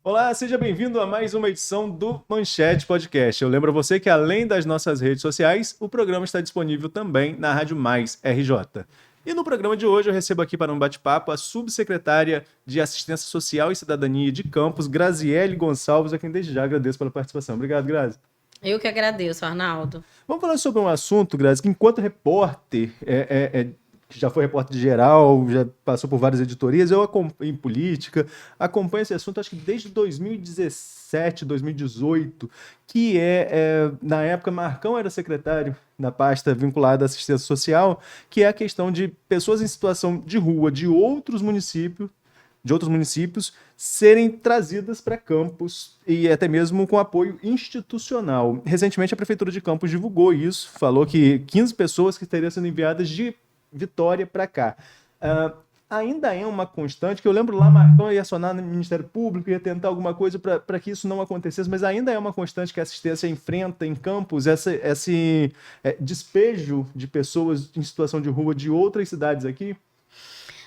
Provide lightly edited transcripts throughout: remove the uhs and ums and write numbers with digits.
Olá, seja bem-vindo a mais uma edição do Manchete Podcast. Eu lembro a você que, além das nossas redes sociais, o programa está disponível também na Rádio Mais RJ. E no programa de hoje eu recebo aqui para um bate-papo a subsecretária de Assistência Social e Cidadania de Campos, Graziele Gonçalves, a quem desde já agradeço pela participação. Obrigado, Grazi. Eu que agradeço, Arnaldo. Vamos falar sobre um assunto, Grazi, que enquanto repórter, que já foi repórter geral, já passou por várias editorias, eu acompanho em política, acompanho esse assunto acho que desde 2017, 2018, na época, Marcão era secretário da pasta vinculada à assistência social, que é a questão de pessoas em situação de rua de outros municípios serem trazidas para Campos e até mesmo com apoio institucional. Recentemente, a Prefeitura de Campos divulgou isso, falou que 15 pessoas que estariam sendo enviadas de Vitória para cá. Ainda é uma constante, que eu lembro lá, Marcão ia acionar no Ministério Público, ia tentar alguma coisa para que isso não acontecesse, mas ainda é uma constante que a assistência enfrenta em Campos, esse despejo de pessoas em situação de rua de outras cidades aqui.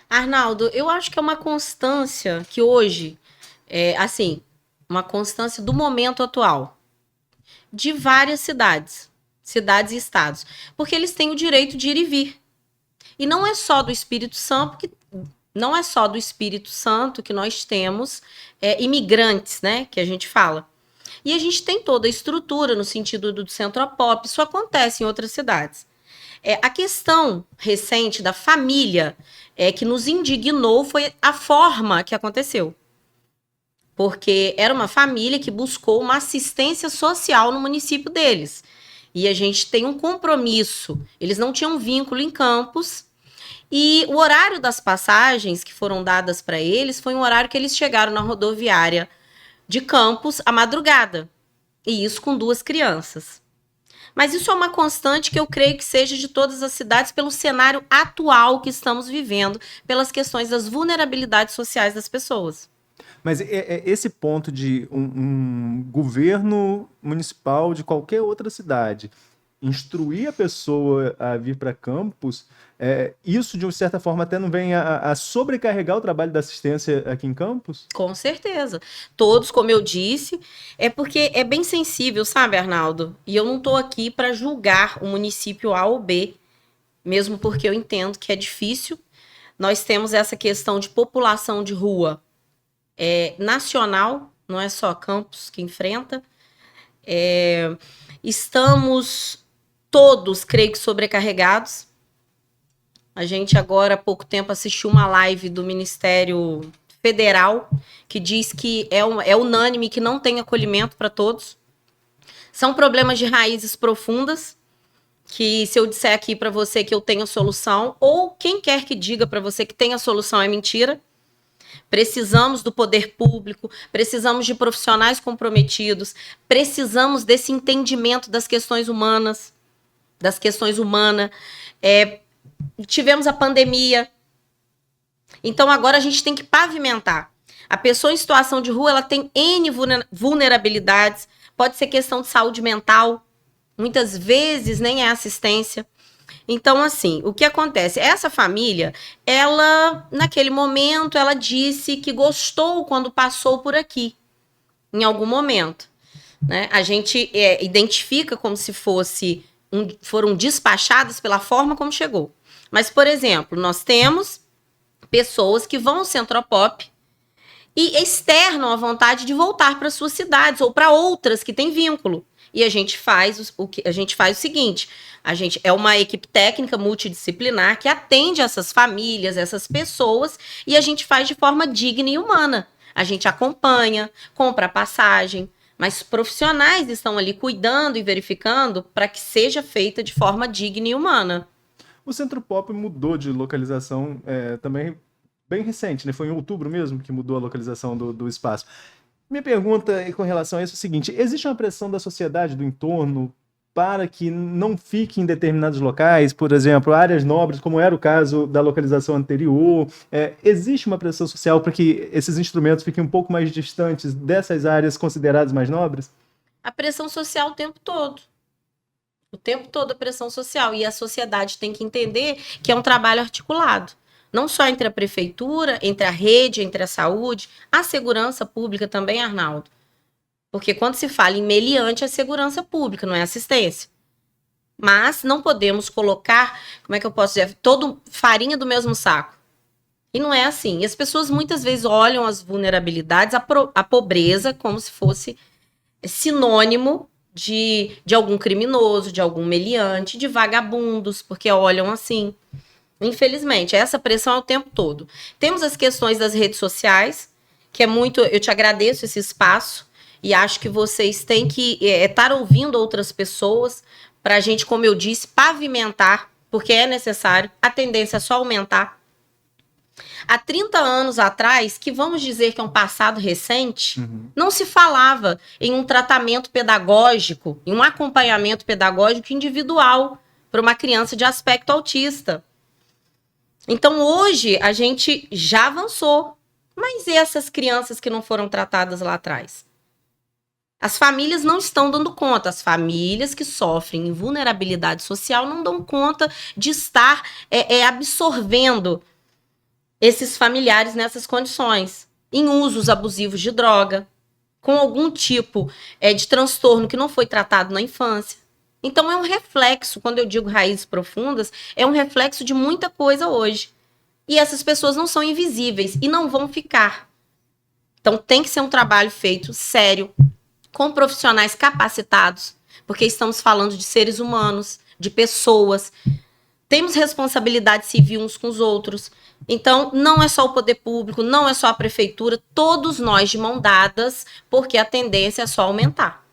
Arnaldo, eu acho que é uma constância que hoje, uma constância do momento atual, de várias cidades e estados, porque eles têm o direito de ir e vir. E não é só do Espírito Santo, que nós temos imigrantes, né, que a gente fala. E a gente tem toda a estrutura no sentido do Centropop, isso acontece em outras cidades. A questão recente da família que nos indignou foi a forma que aconteceu. Porque era uma família que buscou uma assistência social no município deles. E a gente tem um compromisso. Eles não tinham vínculo em Campos. E o horário das passagens que foram dadas para eles foi um horário que eles chegaram na rodoviária de Campos à madrugada. E isso com 2 crianças. Mas isso é uma constante que eu creio que seja de todas as cidades pelo cenário atual que estamos vivendo, pelas questões das vulnerabilidades sociais das pessoas. Mas esse ponto de um governo municipal de qualquer outra cidade instruir a pessoa a vir para Campos, isso de certa forma até não vem a sobrecarregar o trabalho da assistência aqui em Campos? Com certeza. Todos, como eu disse, é porque é bem sensível, sabe, Arnaldo? E eu não estou aqui para julgar o município A ou B, mesmo porque eu entendo que é difícil. Nós temos essa questão de população de rua nacional, não é só Campos que enfrenta. Estamos todos, creio que, sobrecarregados. A gente agora, há pouco tempo, assistiu uma live do Ministério Federal que diz que é unânime que não tem acolhimento para todos. São problemas de raízes profundas, que se eu disser aqui para você que eu tenho solução, ou quem quer que diga para você que tem a solução é mentira. Precisamos do poder público, precisamos de profissionais comprometidos, precisamos desse entendimento das questões humanas, tivemos a pandemia, então agora a gente tem que pavimentar. A pessoa em situação de rua, ela tem N vulnerabilidades, pode ser questão de saúde mental, muitas vezes nem é assistência. Então, assim, o que acontece? Essa família, ela, naquele momento, ela disse que gostou quando passou por aqui, em algum momento. Né? A gente identifica como se foram despachadas pela forma como chegou. Mas, por exemplo, nós temos pessoas que vão ao Centropop e externam a vontade de voltar para suas cidades ou para outras que têm vínculo. E a gente faz o seguinte: a gente é uma equipe técnica multidisciplinar que atende essas famílias, essas pessoas, e a gente faz de forma digna e humana. A gente acompanha, compra a passagem, mas profissionais estão ali cuidando e verificando para que seja feita de forma digna e humana. O Centropop mudou de localização também bem recente, né? Foi em outubro mesmo que mudou a localização do espaço. Minha pergunta com relação a isso é o seguinte: existe uma pressão da sociedade, do entorno, para que não fique em determinados locais, por exemplo, áreas nobres, como era o caso da localização anterior? Existe uma pressão social para que esses instrumentos fiquem um pouco mais distantes dessas áreas consideradas mais nobres? A pressão social o tempo todo. O tempo todo a pressão social. E a sociedade tem que entender que é um trabalho articulado. Não só entre a prefeitura, entre a rede, entre a saúde, a segurança pública também, Arnaldo. Porque quando se fala em meliante, é segurança pública, não é assistência. Mas não podemos colocar, como é que eu posso dizer, todo farinha do mesmo saco. E não é assim. E as pessoas muitas vezes olham as vulnerabilidades, a pobreza, como se fosse sinônimo de algum criminoso, de algum meliante, de vagabundos, porque olham assim. Infelizmente, essa pressão é o tempo todo. Temos as questões das redes sociais, que é muito. Eu te agradeço esse espaço e acho que vocês têm que estar ouvindo outras pessoas para a gente, como eu disse, pavimentar, porque é necessário. A tendência é só aumentar. Há 30 anos atrás, que vamos dizer que é um passado recente, não se falava em um tratamento pedagógico, em um acompanhamento pedagógico individual para uma criança de aspecto autista. Então, hoje, a gente já avançou. Mas e essas crianças que não foram tratadas lá atrás? As famílias não estão dando conta. As famílias que sofrem vulnerabilidade social não dão conta de estar absorvendo esses familiares nessas condições, em usos abusivos de droga, com algum tipo de transtorno que não foi tratado na infância. Então é um reflexo, quando eu digo raízes profundas, é um reflexo de muita coisa hoje. E essas pessoas não são invisíveis e não vão ficar. Então tem que ser um trabalho feito sério, com profissionais capacitados, porque estamos falando de seres humanos, de pessoas. Temos responsabilidade civil uns com os outros. Então, não é só o poder público, não é só a prefeitura, todos nós de mão dadas, porque a tendência é só aumentar.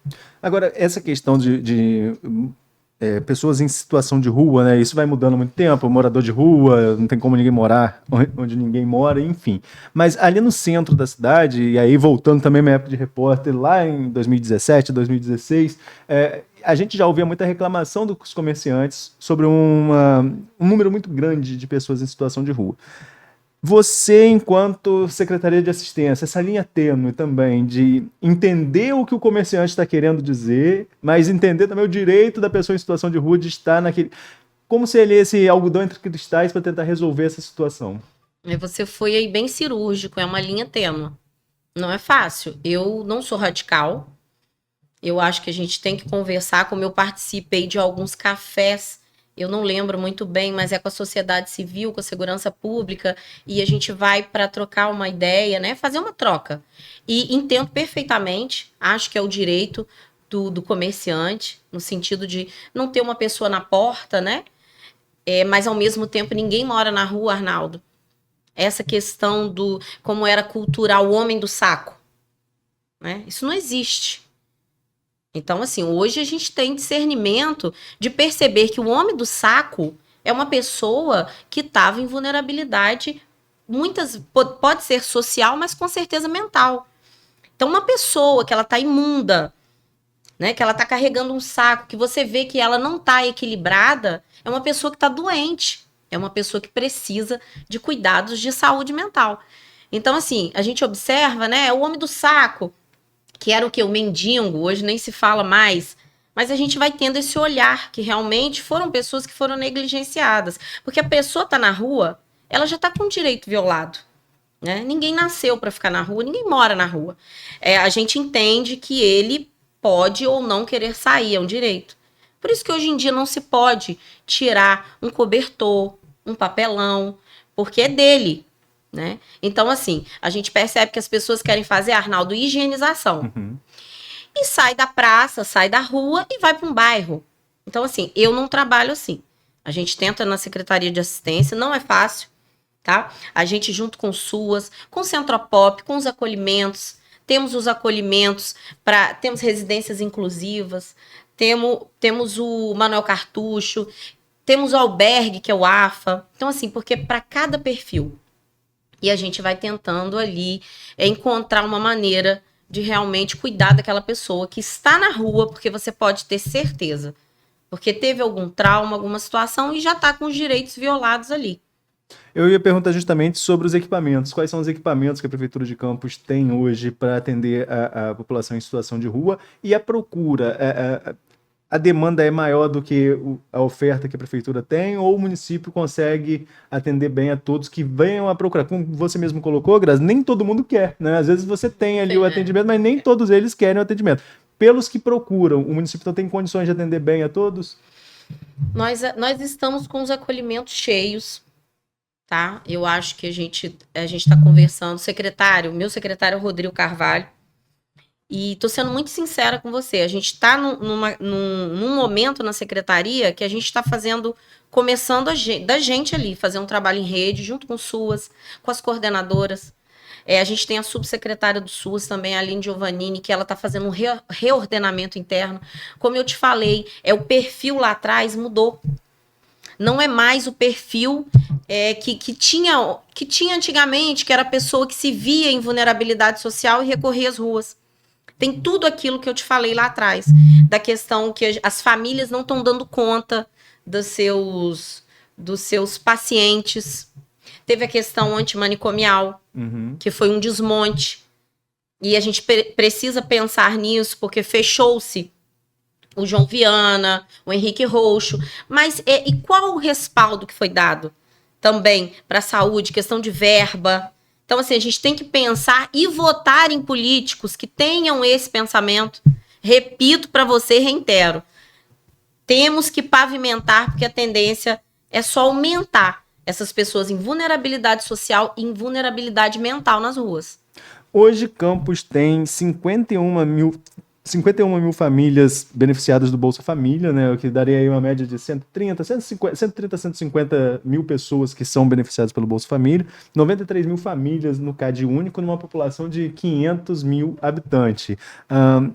Agora, essa questão de pessoas em situação de rua, né? Isso vai mudando há muito tempo, morador de rua, não tem como ninguém morar onde ninguém mora, enfim. Mas ali no centro da cidade, e aí voltando também à minha época de repórter, lá em 2017, 2016, a gente já ouvia muita reclamação dos comerciantes sobre um número muito grande de pessoas em situação de rua. Você, enquanto Secretaria de Assistência, essa linha tênue também de entender o que o comerciante está querendo dizer, mas entender também o direito da pessoa em situação de rua de estar naquele... Como seria esse algodão entre cristais para tentar resolver essa situação? Você foi aí bem cirúrgico, é uma linha tênue. Não é fácil. Eu não sou radical. Eu acho que a gente tem que conversar, como eu participei de alguns cafés, eu não lembro muito bem, mas é com a sociedade civil, com a segurança pública, e a gente vai para trocar uma ideia, né? Fazer uma troca. E entendo perfeitamente, acho que é o direito do comerciante, no sentido de não ter uma pessoa na porta, né? Mas ao mesmo tempo ninguém mora na rua, Arnaldo. Essa questão do como era cultural o homem do saco, né? Isso não existe. Então, assim, hoje a gente tem discernimento de perceber que o homem do saco é uma pessoa que estava em vulnerabilidade, pode ser social, mas com certeza mental. Então, uma pessoa que ela está imunda, né, que ela está carregando um saco, que você vê que ela não está equilibrada, é uma pessoa que está doente, é uma pessoa que precisa de cuidados de saúde mental. Então, assim, a gente observa, né, o homem do saco, que era o que? O mendigo, hoje nem se fala mais, mas a gente vai tendo esse olhar que realmente foram pessoas que foram negligenciadas, porque a pessoa está na rua, ela já está com o direito violado, né? Ninguém nasceu para ficar na rua, ninguém mora na rua. A gente entende que ele pode ou não querer sair, é um direito. Por isso que hoje em dia não se pode tirar um cobertor, um papelão, porque é dele. Né? Então, assim, a gente percebe que as pessoas querem fazer, Arnaldo, higienização. E sai da praça, sai da rua e vai para um bairro. Então, assim, eu não trabalho assim. A gente tenta na Secretaria de Assistência, não é fácil, tá? A gente junto com SUAS, com o Centropop, com os acolhimentos, temos os acolhimentos, temos residências inclusivas, temos o Manuel Cartucho, temos o albergue, que é o AFA. Então, assim, porque para cada perfil, e a gente vai tentando ali encontrar uma maneira de realmente cuidar daquela pessoa que está na rua, porque você pode ter certeza. Porque teve algum trauma, alguma situação e já está com os direitos violados ali. Eu ia perguntar justamente sobre os equipamentos. Quais são os equipamentos que a Prefeitura de Campos tem hoje para atender a população em situação de rua e a procura? a demanda é maior do que a oferta que a prefeitura tem, ou o município consegue atender bem a todos que venham a procurar? Como você mesmo colocou, Grazi, nem todo mundo quer, né? Às vezes você tem ali o atendimento, mas nem todos eles querem o atendimento. Pelos que procuram, o município então tem condições de atender bem a todos? Nós estamos com os acolhimentos cheios, tá? Eu acho que a gente está conversando. Meu secretário é o Rodrigo Carvalho. E tô sendo muito sincera com você. A gente está num momento na secretaria que a gente está começando da gente ali, fazer um trabalho em rede, junto com o SUAS, com as coordenadoras. A gente tem a subsecretária do SUAS também, a Aline Giovannini, que ela está fazendo um reordenamento interno. Como eu te falei, o perfil lá atrás mudou. Não é mais o perfil que tinha antigamente, que era a pessoa que se via em vulnerabilidade social e recorria às ruas. Tem tudo aquilo que eu te falei lá atrás, da questão que as famílias não estão dando conta dos seus pacientes. Teve a questão antimanicomial, que foi um desmonte. E a gente precisa pensar nisso, porque fechou-se o João Viana, o Henrique Roxo. Mas e qual o respaldo que foi dado também para a saúde, questão de verba? Então, assim, a gente tem que pensar e votar em políticos que tenham esse pensamento. Repito para você, reitero. Temos que pavimentar, porque a tendência é só aumentar essas pessoas em vulnerabilidade social e em vulnerabilidade mental nas ruas. Hoje, Campos tem 51 mil famílias beneficiadas do Bolsa Família, né, o que daria aí uma média de 150 mil pessoas que são beneficiadas pelo Bolsa Família, 93 mil famílias no CAD único, numa população de 500 mil habitantes.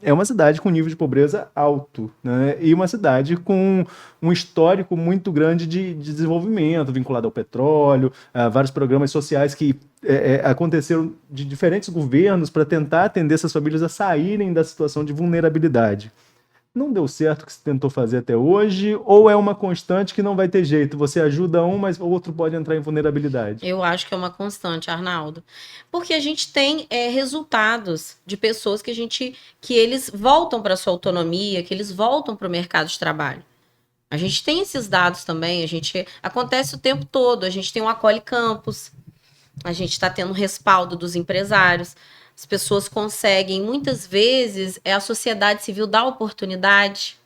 É uma cidade com nível de pobreza alto, né, e uma cidade com um histórico muito grande de desenvolvimento, vinculado ao petróleo, vários programas sociais que aconteceram de diferentes governos para tentar atender essas famílias a saírem da situação de vulnerabilidade. Não deu certo o que se tentou fazer até hoje, ou é uma constante que não vai ter jeito? Você ajuda um, mas o outro pode entrar em vulnerabilidade. Eu acho que é uma constante, Arnaldo. Porque a gente tem resultados de pessoas que eles voltam para sua autonomia, que eles voltam para o mercado de trabalho. A gente tem esses dados também, acontece o tempo todo. A gente tem o Acolhe Campus, a gente está tendo respaldo dos empresários. As pessoas conseguem, muitas vezes, a sociedade civil dá oportunidade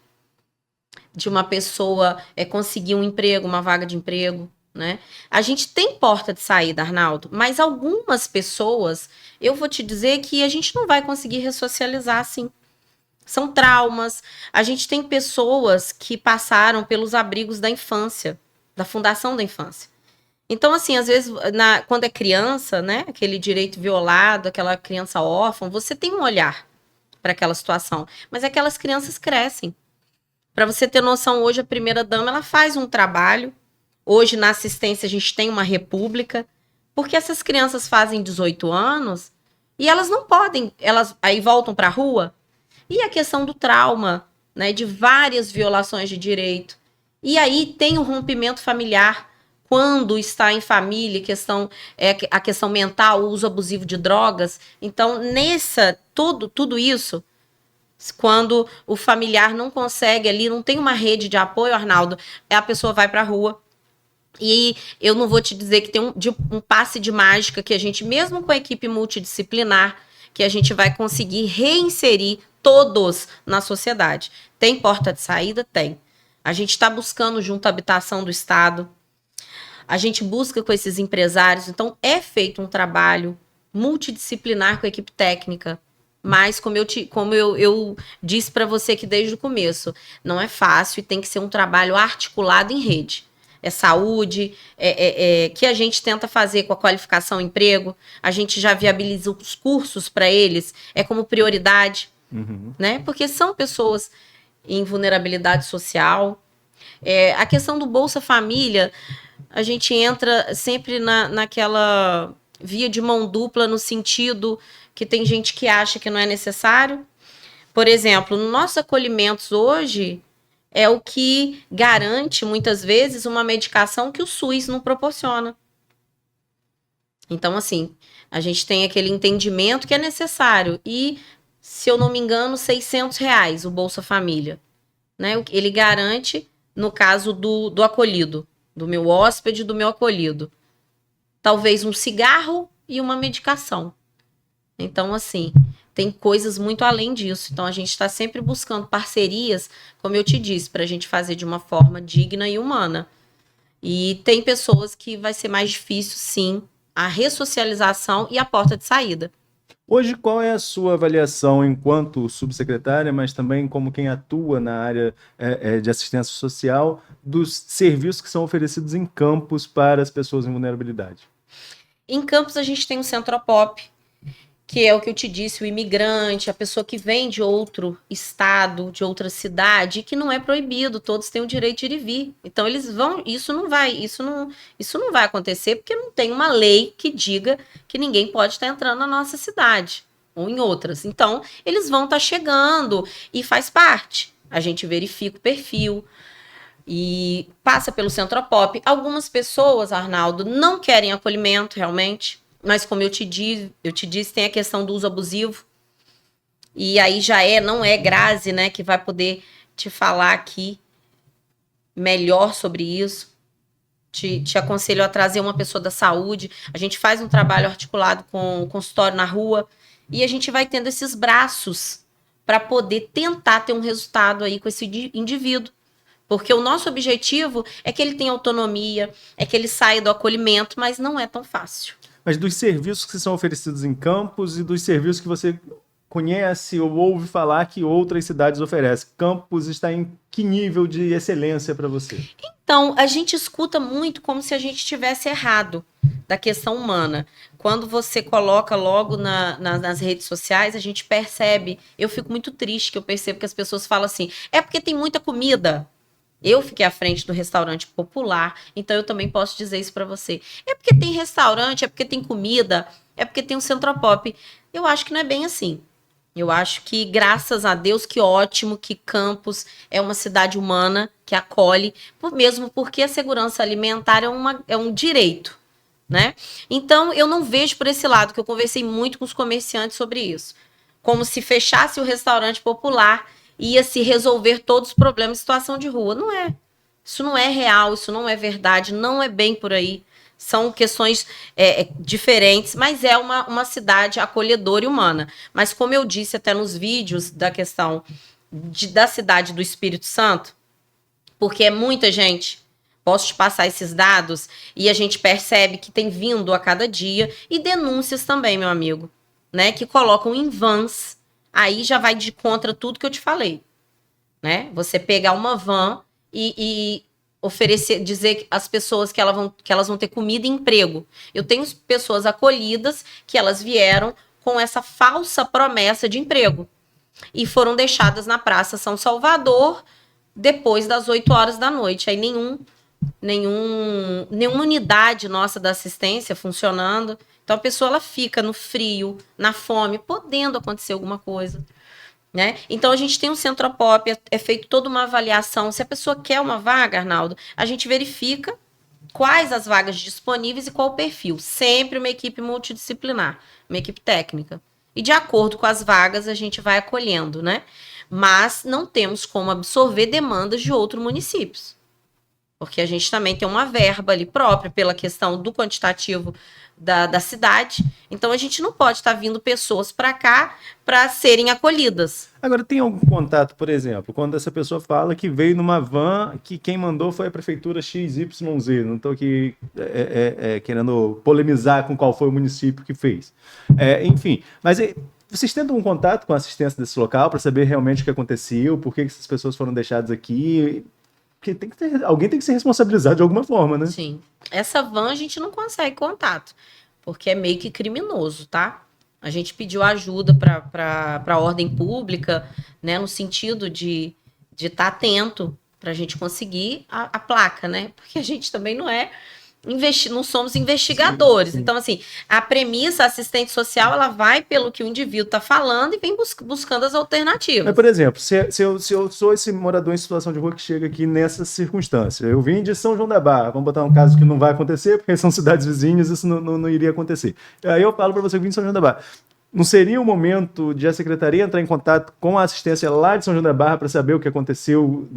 de uma pessoa conseguir um emprego, uma vaga de emprego, né? A gente tem porta de saída, Arnaldo, mas algumas pessoas, eu vou te dizer que a gente não vai conseguir ressocializar assim. São traumas. A gente tem pessoas que passaram pelos abrigos da infância, da Fundação da Infância. Então, assim, às vezes, quando é criança, né, aquele direito violado, aquela criança órfã, você tem um olhar para aquela situação. Mas aquelas crianças crescem. Para você ter noção, hoje a primeira-dama, ela faz um trabalho. Hoje, na assistência, a gente tem uma república. Porque essas crianças fazem 18 anos e elas não podem, elas aí voltam para a rua. E a questão do trauma, né, de várias violações de direito. E aí tem o rompimento familiar. Quando está em família, a questão mental, o uso abusivo de drogas. Então, tudo isso, quando o familiar não consegue ali, não tem uma rede de apoio, Arnaldo, a pessoa vai para a rua. E eu não vou te dizer que tem um passe de mágica que a gente, mesmo com a equipe multidisciplinar, que a gente vai conseguir reinserir todos na sociedade. Tem porta de saída? Tem. A gente está buscando junto à habitação do Estado. A gente busca com esses empresários, então feito um trabalho multidisciplinar com a equipe técnica, mas como eu disse para você que desde o começo, não é fácil e tem que ser um trabalho articulado em rede. É saúde, que a gente tenta fazer com a qualificação emprego, a gente já viabiliza os cursos para eles, como prioridade, né? Porque são pessoas em vulnerabilidade social. A questão do Bolsa Família, a gente entra sempre naquela via de mão dupla, no sentido que tem gente que acha que não é necessário. Por exemplo, nos nossos acolhimentos hoje, é o que garante, muitas vezes, uma medicação que o SUS não proporciona. Então, assim, a gente tem aquele entendimento que é necessário. E, se eu não me engano, R$600 o Bolsa Família. né? Ele garante, no caso do acolhido, do meu hóspede, do meu acolhido, talvez um cigarro e uma medicação. Então, assim, tem coisas muito além disso. Então, a gente está sempre buscando parcerias, como eu te disse, para a gente fazer de uma forma digna e humana. E tem pessoas que vai ser mais difícil, sim, a ressocialização e a porta de saída. Hoje, qual é a sua avaliação enquanto subsecretária, mas também como quem atua na área de assistência social, dos serviços que são oferecidos em campos para as pessoas em vulnerabilidade? Em Campos, a gente tem um Centropop, que é o que eu te disse, o imigrante, a pessoa que vem de outro estado, de outra cidade, que não é proibido, todos têm o direito de ir e vir. Então eles vão, isso não vai acontecer porque não tem uma lei que diga que ninguém pode estar entrando na nossa cidade ou em outras. Então eles vão estar chegando e faz parte. A gente verifica o perfil e passa pelo Centropop. Algumas pessoas, Arnaldo, não querem acolhimento realmente. Mas como eu te disse, tem a questão do uso abusivo. E aí não é Grazi, né, que vai poder te falar aqui melhor sobre isso. Te aconselho a trazer uma pessoa da saúde. A gente faz um trabalho articulado com o consultório na rua e a gente vai tendo esses braços para poder tentar ter um resultado aí com esse indivíduo. Porque o nosso objetivo é que ele tenha autonomia, é que ele saia do acolhimento, mas não é tão fácil. Mas dos serviços que são oferecidos em Campos e dos serviços que você conhece ou ouve falar que outras cidades oferecem, Campos está em que nível de excelência para você? Então, a gente escuta muito como se a gente tivesse errado da questão humana. Quando você coloca logo nas redes sociais, a gente percebe, eu fico muito triste que eu percebo que as pessoas falam assim, é porque tem muita comida. Eu fiquei à frente do restaurante popular, então eu também posso dizer isso para você. É porque tem restaurante, é porque tem comida, é porque tem um Centropop. Eu acho que não é bem assim. Eu acho que, graças a Deus, que ótimo que Campos é uma cidade humana, que acolhe, mesmo porque a segurança alimentar é um direito, né? Então, eu não vejo por esse lado, que eu conversei muito com os comerciantes sobre isso. Como se fechasse o restaurante popular, ia se resolver todos os problemas de situação de rua. Não é. Isso não é real, isso não é verdade, não é bem por aí. São questões diferentes, mas é uma cidade acolhedora e humana. Mas como eu disse até nos vídeos da questão da cidade do Espírito Santo, porque é muita gente, posso te passar esses dados, e a gente percebe que tem vindo a cada dia, e denúncias também, meu amigo, né, que colocam em vans, aí já vai de contra tudo que eu te falei, né? Você pegar uma van e oferecer, dizer às pessoas que elas vão ter comida e emprego. Eu tenho pessoas acolhidas que elas vieram com essa falsa promessa de emprego e foram deixadas na Praça São Salvador depois das 8 horas da noite. Aí nenhuma unidade nossa da assistência funcionando. Então a pessoa ela fica no frio, na fome, podendo acontecer alguma coisa. Né? Então a gente tem um Centropop, é feito toda uma avaliação. Se a pessoa quer uma vaga, Arnaldo, a gente verifica quais as vagas disponíveis e qual o perfil. Sempre uma equipe multidisciplinar, uma equipe técnica. E de acordo com as vagas, a gente vai acolhendo, né? Mas não temos como absorver demandas de outros municípios. Porque a gente também tem uma verba ali própria pela questão do quantitativo da cidade. Então, a gente não pode estar vindo pessoas para cá para serem acolhidas. Agora, tem algum contato, por exemplo, quando essa pessoa fala que veio numa van que quem mandou foi a prefeitura XYZ, não estou aqui querendo polemizar com qual foi o município que fez. Enfim, mas vocês tentam um contato com a assistência desse local para saber realmente o que aconteceu, por que essas pessoas foram deixadas aqui? Porque alguém tem que ser responsabilizado de alguma forma, né? Sim. Essa van a gente não consegue contato, porque é meio que criminoso, tá? A gente pediu ajuda para a ordem pública, né, no sentido de estar atento para a gente conseguir a placa, né? Porque a gente também não somos investigadores. Sim. Então, assim, a premissa assistente social, ela vai pelo que o indivíduo está falando e vem buscando as alternativas. Mas, por exemplo, se eu sou esse morador em situação de rua que chega aqui nessa circunstância, eu vim de São João da Barra, vamos botar um caso que não vai acontecer, porque são cidades vizinhas, isso não iria acontecer. Aí eu falo para você que vim de São João da Barra. Não seria o momento de a secretaria entrar em contato com a assistência lá de São João da Barra para saber o que aconteceu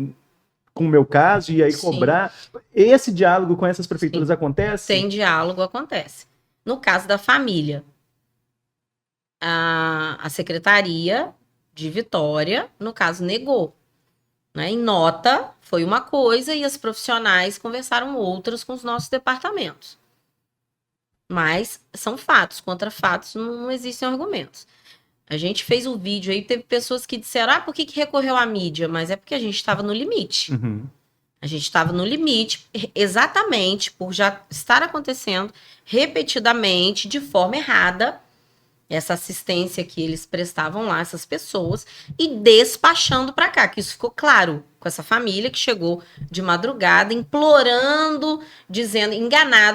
com o meu caso e aí Sim. cobrar? Esse diálogo com essas prefeituras acontece? Tem diálogo, acontece. No caso da família, a Secretaria de Vitória, no caso, negou. Né? Em nota, foi uma coisa e as profissionais conversaram outras com os nossos departamentos. Mas são fatos, contra fatos não existem argumentos. A gente fez um vídeo aí, teve pessoas que disseram, por que recorreu à mídia? Mas é porque a gente estava no limite. Uhum. A gente estava no limite, exatamente por já estar acontecendo repetidamente, de forma errada, essa assistência que eles prestavam lá, essas pessoas, e despachando para cá, que isso ficou claro com essa família que chegou de madrugada, implorando, dizendo,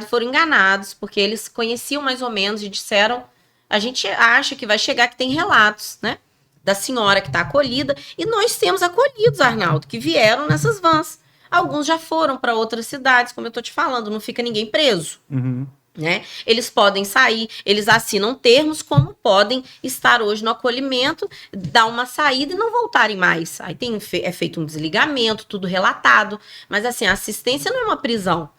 foram enganados, porque eles conheciam mais ou menos e disseram, a gente acha que vai chegar, que tem relatos, né, da senhora que está acolhida, e nós temos acolhidos, Arnaldo, que vieram nessas vans. Alguns já foram para outras cidades, como eu estou te falando, não fica ninguém preso. Uhum. Né? Eles podem sair, eles assinam termos, como podem estar hoje no acolhimento, dar uma saída e não voltarem mais. Aí é feito um desligamento, tudo relatado. Mas assim, a assistência não é uma prisão.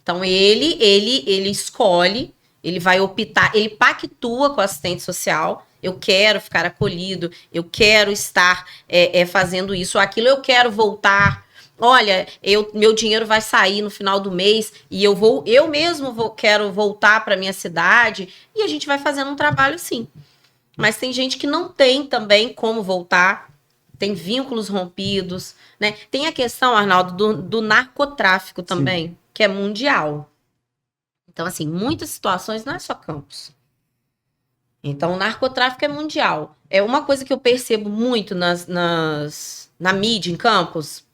Então ele escolhe, ele vai optar, ele pactua com o assistente social. Eu quero ficar acolhido, eu quero estar fazendo isso ou aquilo, eu quero voltar. Olha, meu dinheiro vai sair no final do mês e eu mesmo quero voltar para minha cidade, e a gente vai fazendo um trabalho assim. Mas tem gente que não tem também como voltar, tem vínculos rompidos, né? Tem a questão, Arnaldo, do narcotráfico também, sim, que é mundial. Então, assim, muitas situações não é só Campos. Então, o narcotráfico é mundial. É uma coisa que eu percebo muito na mídia em Campos.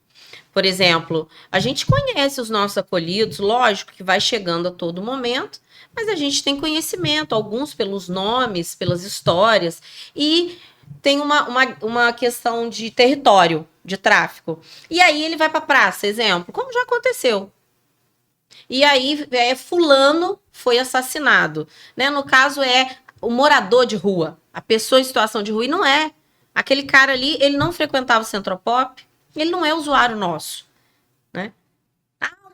Por exemplo, a gente conhece os nossos acolhidos, lógico que vai chegando a todo momento, mas a gente tem conhecimento, alguns pelos nomes, pelas histórias, e tem uma questão de território, de tráfico. E aí ele vai para a praça, exemplo, como já aconteceu. E aí fulano foi assassinado. Né? No caso é o morador de rua, a pessoa em situação de rua, e não é. Aquele cara ali, ele não frequentava o Centropop, ele não é usuário nosso, né?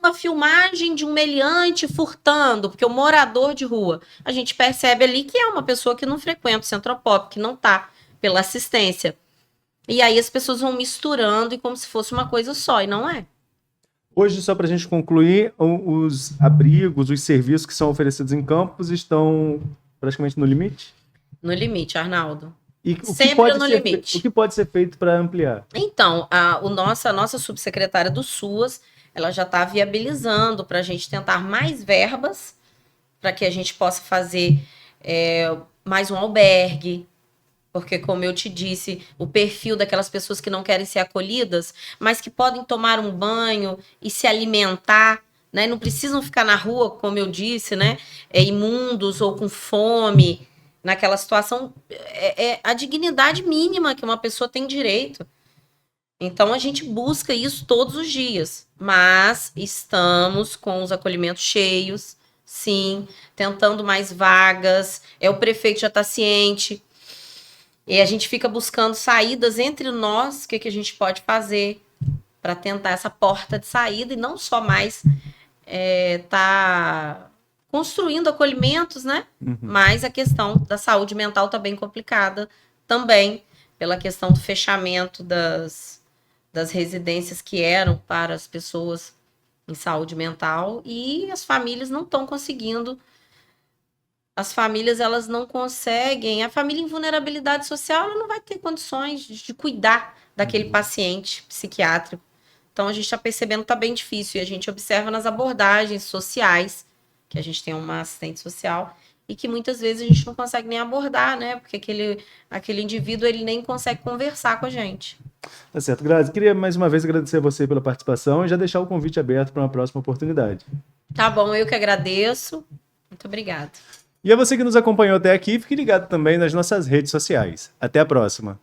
Uma filmagem de um meliante furtando, porque o morador de rua, a gente percebe ali que é uma pessoa que não frequenta o Centropop, que não tá pela assistência. E aí as pessoas vão misturando e como se fosse uma coisa só, e não é. Hoje, só para a gente concluir, os abrigos, os serviços que são oferecidos em Campos estão praticamente no limite? No limite, Arnaldo. E sempre no limite. O que pode ser feito para ampliar? Então, a nossa subsecretária do SUAS, ela já está viabilizando para a gente tentar mais verbas, para que a gente possa fazer mais um albergue, porque, como eu te disse, o perfil daquelas pessoas que não querem ser acolhidas, mas que podem tomar um banho e se alimentar, né? Não precisam ficar na rua, como eu disse, né? Imundos ou com fome. Naquela situação, é a dignidade mínima que uma pessoa tem direito. Então, a gente busca isso todos os dias. Mas estamos com os acolhimentos cheios, sim, tentando mais vagas. O prefeito já está ciente. E a gente fica buscando saídas entre nós, o que a gente pode fazer para tentar essa porta de saída e não só mais tá construindo acolhimentos, né? Uhum. Mas a questão da saúde mental está bem complicada também, pela questão do fechamento das residências que eram para as pessoas em saúde mental, e as famílias não estão conseguindo. As famílias, elas não conseguem. A família em vulnerabilidade social, ela não vai ter condições de cuidar daquele paciente psiquiátrico. Então, a gente está percebendo que está bem difícil. E a gente observa nas abordagens sociais, que a gente tem uma assistente social, e que muitas vezes a gente não consegue nem abordar, né? Porque aquele indivíduo, ele nem consegue conversar com a gente. Tá certo, Grazi. Queria mais uma vez agradecer a você pela participação e já deixar o convite aberto para uma próxima oportunidade. Tá bom, eu que agradeço. Muito obrigada. E a você que nos acompanhou até aqui, fique ligado também nas nossas redes sociais. Até a próxima!